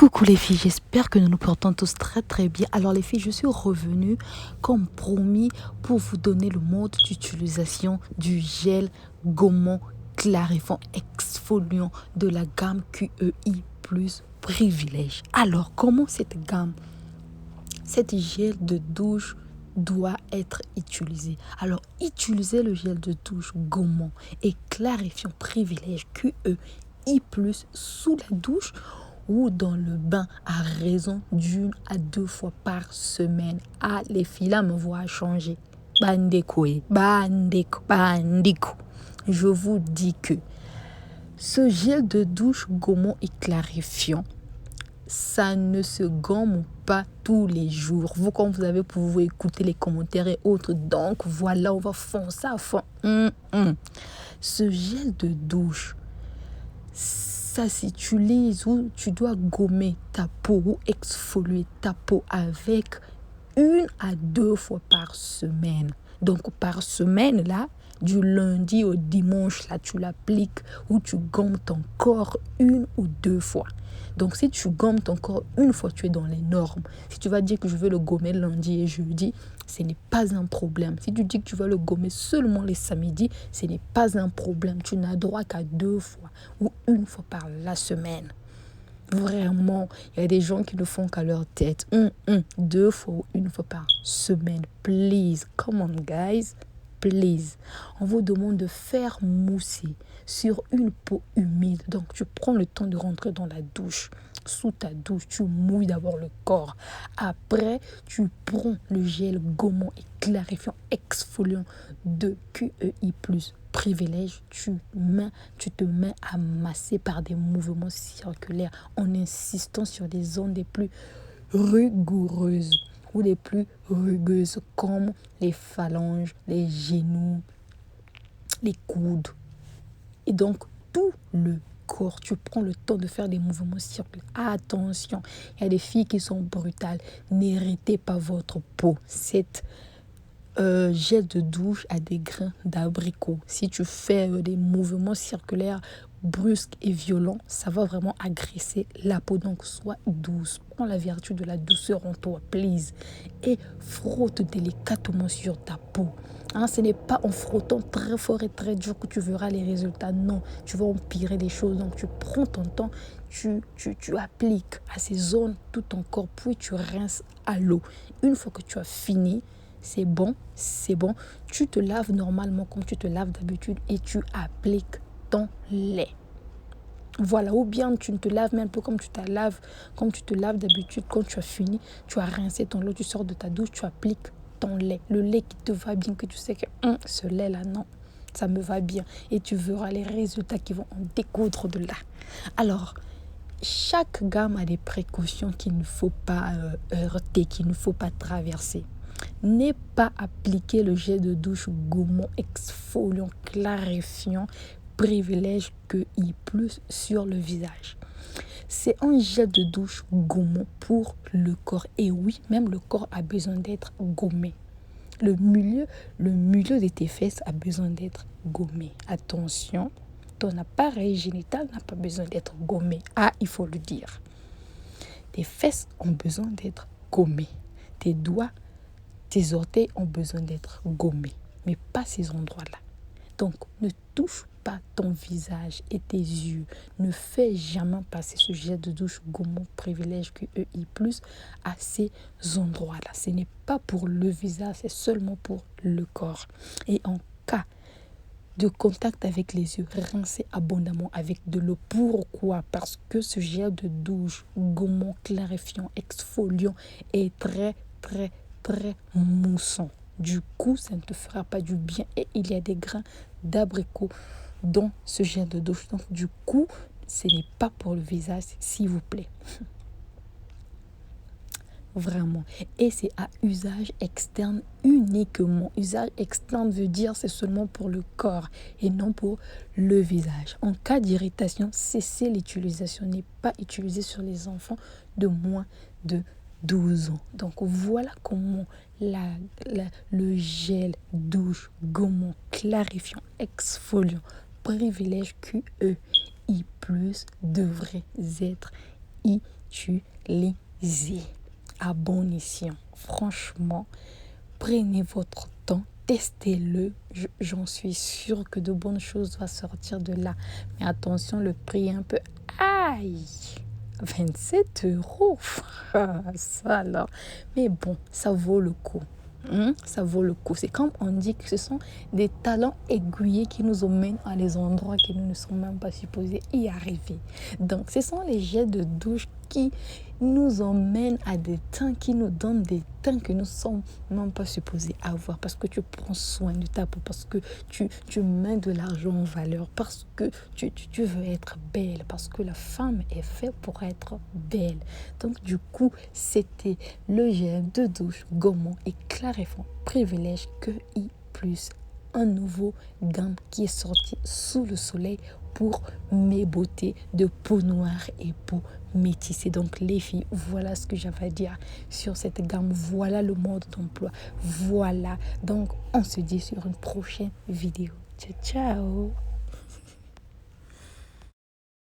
Coucou les filles, j'espère que nous nous portons tous très très bien. Alors les filles, je suis revenue comme promis pour vous donner le mode d'utilisation du gel gommant clarifiant exfoliant de la gamme QEI Plus Privilège. Alors comment cette gamme, cette gel de douche doit être utilisé? Alors utilisez le gel de douche gommant et clarifiant Privilège QEI Plus sous la douche ou dans le bain à raison d'1 à 2 fois par semaine. Ah, les filles, là, me voient changer. Bandeko. Je vous dis que ce gel de douche gommant et clarifiant, ça ne se gomme pas tous les jours. Vous, comme vous avez pour vous écouter les commentaires et autres, donc voilà, on va foncer à fond. Ce gel de douche, ça s'utilise où tu dois gommer ta peau ou exfolier ta peau avec 1 à 2 fois par semaine. Donc par semaine, là, du lundi au dimanche, là, tu l'appliques ou tu gommes ton corps 1 ou 2 fois. Donc si tu gommes ton corps 1 fois, tu es dans les normes. Si tu vas dire que je veux le gommer lundi et jeudi, ce n'est pas un problème. Si tu dis que tu vas le gommer seulement les samedis, ce n'est pas un problème. Tu n'as droit qu'à 2 fois ou 1 fois par la semaine. Vraiment, il y a des gens qui le font qu'à leur tête. 2 fois ou 1 fois par semaine. Please, come on guys. Please. On vous demande de faire mousser sur une peau humide. Donc, tu prends le temps de rentrer dans la douche. Sous ta douche, tu mouilles d'abord le corps. Après, tu prends le gel gommant et clarifiant exfoliant de QEI Plus Privilège. Tu te mets à masser par des mouvements circulaires en insistant sur les zones les plus rigoureuses ou les plus rugueuses comme les phalanges, les genoux, les coudes. Et donc, tout le corps, tu prends le temps de faire des mouvements circulaires. Attention, il y a des filles qui sont brutales. N'héritez pas votre peau. Cette gel de douche a des grains d'abricot. Si tu fais des mouvements circulaires brusques et violents, ça va vraiment agresser la peau. Donc, sois douce. Prends la vertu de la douceur en toi, please. Et frotte délicatement sur ta peau. Ce n'est pas en frottant très fort et très dur que tu verras les résultats. Non, tu vas empirer les choses. Donc, tu prends ton temps, tu appliques à ces zones tout ton corps, puis tu rinces à l'eau. Une fois que tu as fini, c'est bon. Tu te laves normalement comme tu te laves d'habitude et tu appliques ton lait. Voilà, ou bien tu ne te laves même pas comme tu te laves d'habitude. Quand tu as fini, tu as rincé ton lait, tu sors de ta douche, tu appliques ton lait. Le lait qui te va bien, que tu sais que ce lait-là, non, ça me va bien. Et tu verras les résultats qui vont en découdre de là. Alors, chaque gamme a des précautions qu'il ne faut pas heurter, qu'il ne faut pas traverser. N'est pas appliquer le gel de douche gommant exfoliant clarifiant Privilège QEI Plus sur le visage. C'est un gel de douche gommant pour le corps. Et oui, même le corps a besoin d'être gommé. Le milieu de tes fesses a besoin d'être gommé. Attention, ton appareil génital n'a pas besoin d'être gommé. Il faut le dire. Tes fesses ont besoin d'être gommées. Tes doigts, tes orteils ont besoin d'être gommés, mais pas ces endroits-là. Donc, ne touche pas ton visage et tes yeux. Ne fais jamais passer ce gel de douche gommant Privilège QEI Plus à ces endroits-là. Ce n'est pas pour le visage, c'est seulement pour le corps. Et en cas de contact avec les yeux, rincez abondamment avec de l'eau. Pourquoi? Parce que ce gel de douche gommant clarifiant exfoliant est très moussant. Du coup, ça ne te fera pas du bien et il y a des grains d'abricot dans ce gel de douche. Donc, du coup, ce n'est pas pour le visage, s'il vous plaît. Vraiment. Et c'est à usage externe uniquement. Usage externe veut dire c'est seulement pour le corps et non pour le visage. En cas d'irritation, cessez l'utilisation. N'est pas utilisé sur les enfants de moins de 12 ans. Donc voilà comment le gel douche gommant clarifiant exfoliant Privilège QEI Plus devrait être utiliser à bon escient. Franchement, prenez votre temps, testez-le. J'en suis sûre que de bonnes choses vont sortir de là. Mais attention, le prix est un peu... Aïe! 27 €. Ça alors. Mais bon, ça vaut le coup. Ça vaut le coup. C'est comme on dit que ce sont des talents aiguillés qui nous emmènent à des endroits que nous ne sommes même pas supposés y arriver. Donc, ce sont les jets de douche qui nous emmènent à des temps, qui nous donnent des temps que nous ne sommes même pas supposés avoir, parce que tu prends soin de ta peau, parce que tu mets de l'argent en valeur, parce que tu veux être belle, parce que la femme est faite pour être belle. Donc du coup, c'était le gel de douche gommant et clarifiant privilège QI+, un nouveau gamme qui est sorti sous le soleil pour mes beautés de peau noire et peau métissée. Donc les filles, voilà ce que j'avais à dire sur cette gamme. Voilà le mode d'emploi. Voilà. Donc on se dit sur une prochaine vidéo. Ciao, ciao.